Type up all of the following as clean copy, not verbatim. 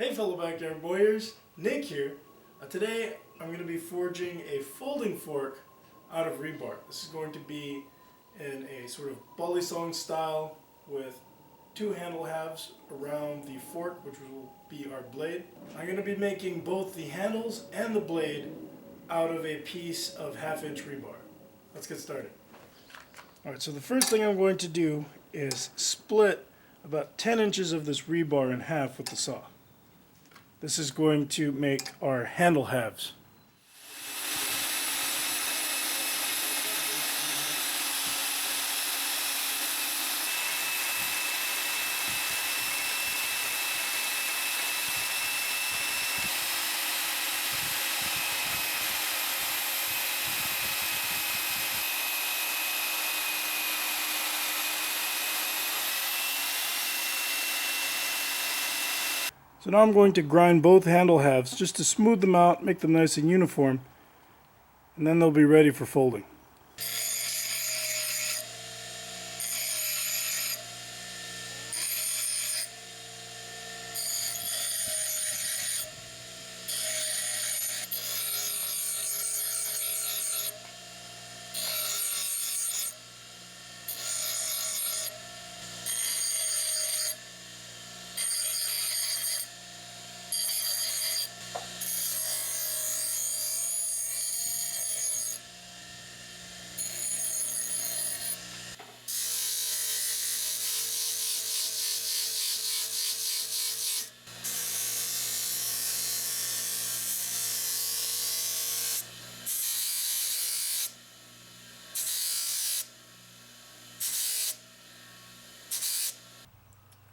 Hey fellow backyard warriors, Nick here. Today I'm going to be forging a folding fork out of rebar. This is going to be in a sort of balisong style with two handle halves around the fork, which will be our blade. I'm going to be making both the handles and the blade out of a piece of 1/2-inch rebar. Let's get started. Alright, so the first thing I'm going to do is split about 10 inches of this rebar in half with the saw. This is going to make our handle halves. So now I'm going to grind both handle halves just to smooth them out, make them nice and uniform, and then they'll be ready for folding.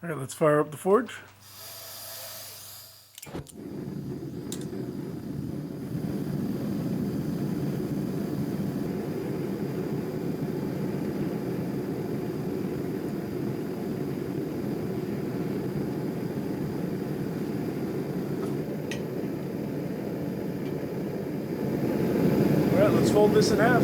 Alright, let's fire up the forge. Alright, let's fold this in half.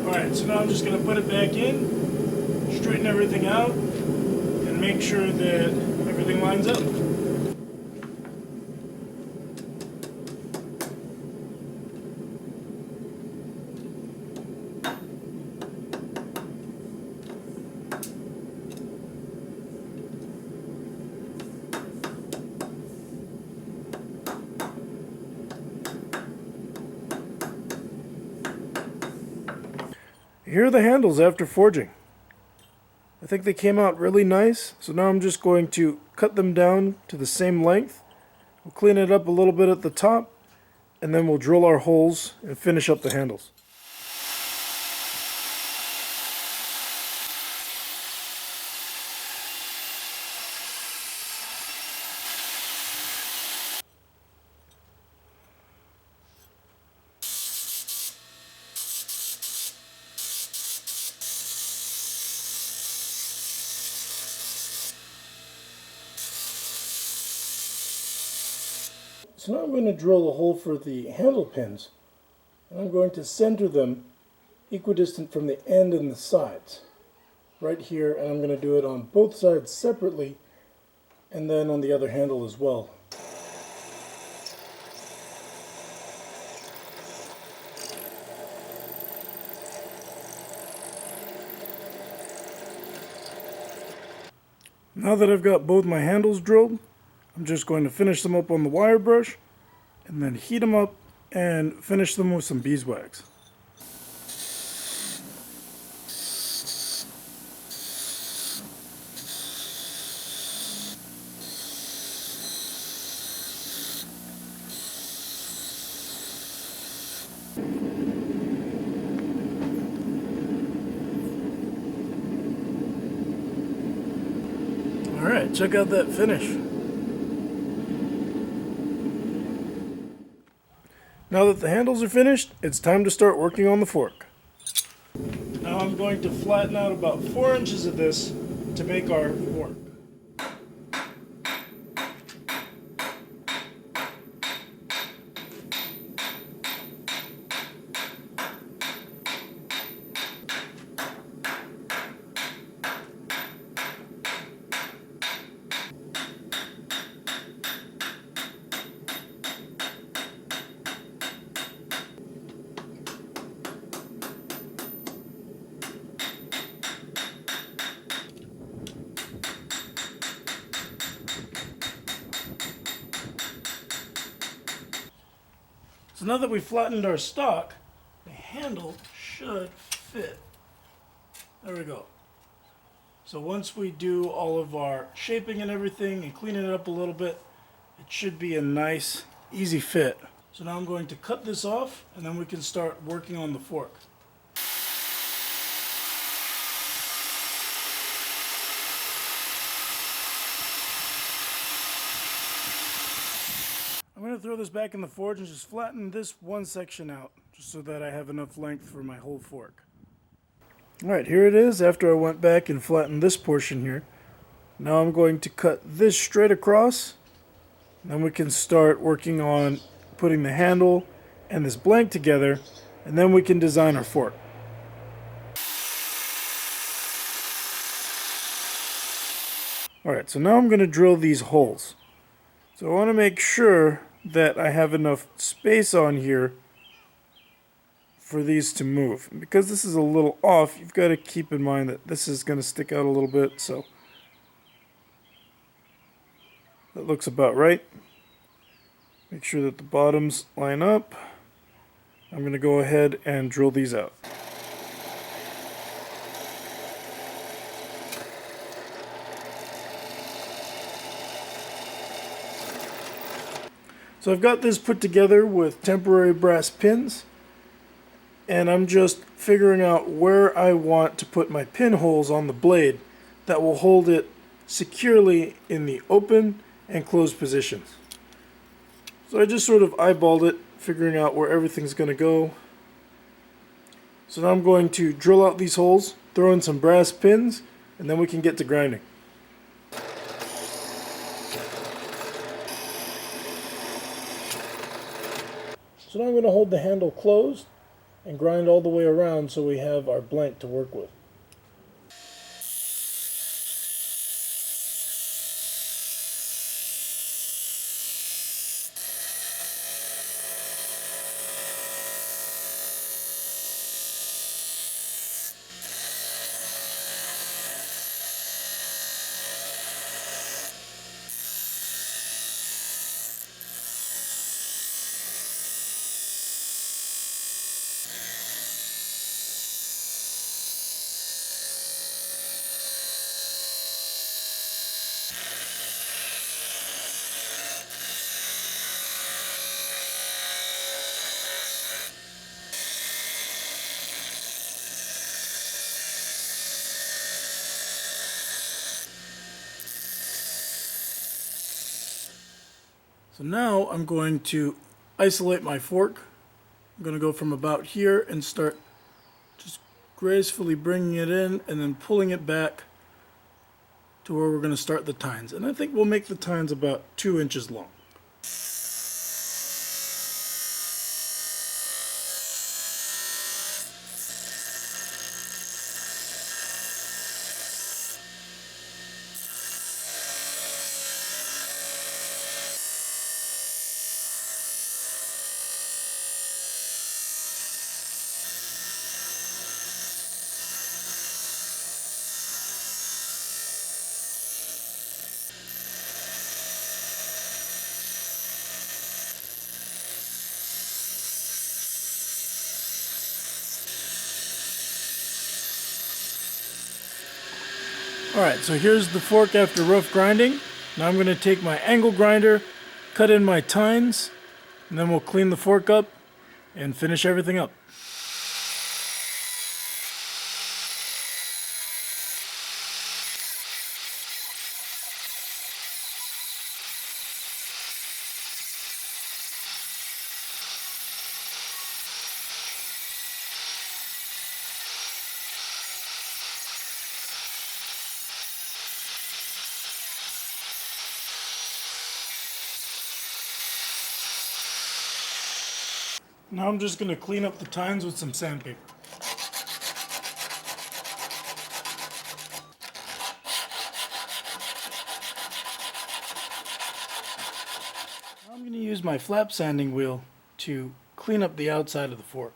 Alright, so now I'm just going to put it back in, straighten everything out, and make sure that everything lines up. Here are the handles after forging. I think they came out really nice, so now I'm just going to cut them down to the same length. We'll clean it up a little bit at the top, and then we'll drill our holes and finish up the handles. So now I'm going to drill a hole for the handle pins, and I'm going to center them equidistant from the end and the sides, right here, and I'm going to do it on both sides separately, and then on the other handle as well. Now that I've got both my handles drilled, I'm just going to finish them up on the wire brush and then heat them up and finish them with some beeswax. Alright, check out that finish. Now that the handles are finished, it's time to start working on the fork. Now I'm going to flatten out about 4 inches of this to make our fork. So now that we've flattened our stock, the handle should fit. There we go. So once we do all of our shaping and everything and cleaning it up a little bit, it should be a nice, easy fit. So now I'm going to cut this off and then we can start working on the fork. I'm going to throw this back in the forge and just flatten this one section out, just so that I have enough length for my whole fork. Alright, here it is after I went back and flattened this portion here. Now I'm going to cut this straight across, and then we can start working on putting the handle and this blank together, and then we can design our fork. Alright, so now I'm going to drill these holes. So I want to make sure that I have enough space on here for these to move. And because this is a little off, you've got to keep in mind that this is going to stick out a little bit, so that looks about right. Make sure that the bottoms line up. I'm going to go ahead and drill these out. So I've got this put together with temporary brass pins, and I'm just figuring out where I want to put my pinholes on the blade that will hold it securely in the open and closed positions. So I just sort of eyeballed it, figuring out where everything's going to go. So now I'm going to drill out these holes, throw in some brass pins, and then we can get to grinding. So now I'm going to hold the handle closed and grind all the way around so we have our blank to work with. So now I'm going to isolate my fork. I'm going to go from about here and start just gracefully bringing it in and then pulling it back to where we're going to start the tines. And I think we'll make the tines about 2 inches long. Alright, so here's the fork after rough grinding. Now I'm going to take my angle grinder, cut in my tines, and then we'll clean the fork up and finish everything up. Now I'm just going to clean up the tines with some sandpaper. Now I'm going to use my flap sanding wheel to clean up the outside of the fork.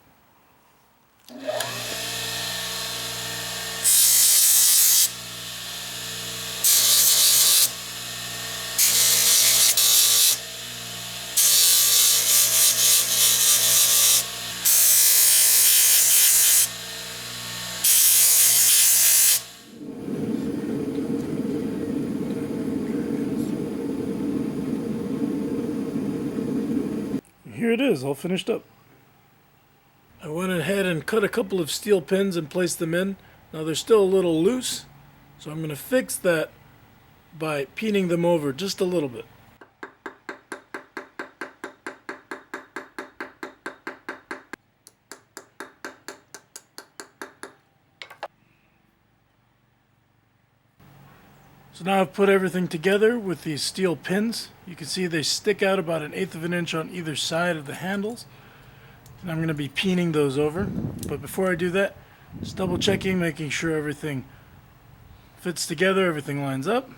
Here it is, all finished up. I went ahead and cut a couple of steel pins and placed them in. Now they're still a little loose, so I'm going to fix that by peening them over just a little bit. So now I've put everything together with these steel pins. You can see they stick out about 1/8 of an inch on either side of the handles. And I'm going to be peening those over. But before I do that, just double checking, making sure everything fits together, everything lines up.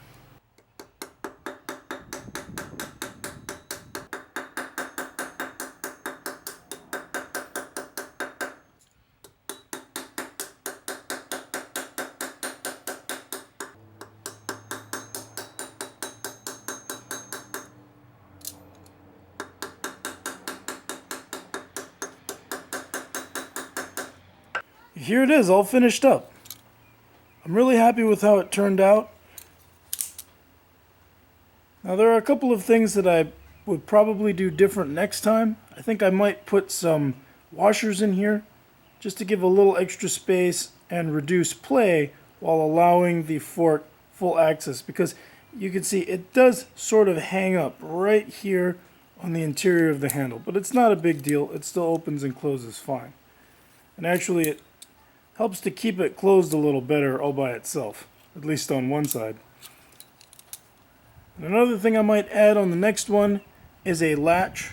Here it is, all finished up. I'm really happy with how it turned out. Now there are a couple of things that I would probably do different next time. I think I might put some washers in here just to give a little extra space and reduce play while allowing the fork full access, because you can see it does sort of hang up right here on the interior of the handle, but it's not a big deal. It still opens and closes fine. And actually it helps to keep it closed a little better all by itself, at least on one side. And another thing I might add on the next one is a latch.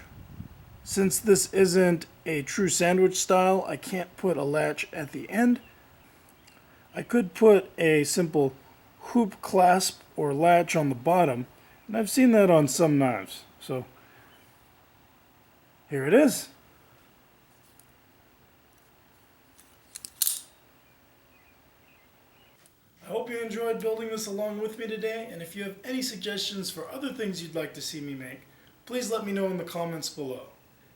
Since this isn't a true sandwich style, I can't put a latch at the end. I could put a simple hoop clasp or latch on the bottom, and I've seen that on some knives. So here it is. I hope you enjoyed building this along with me today, and if you have any suggestions for other things you'd like to see me make, please let me know in the comments below.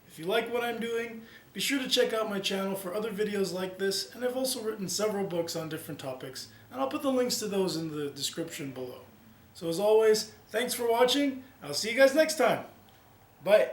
If you like what I'm doing, be sure to check out my channel for other videos like this, and I've also written several books on different topics, and I'll put the links to those in the description below. So as always, thanks for watching. I'll see you guys next time. Bye.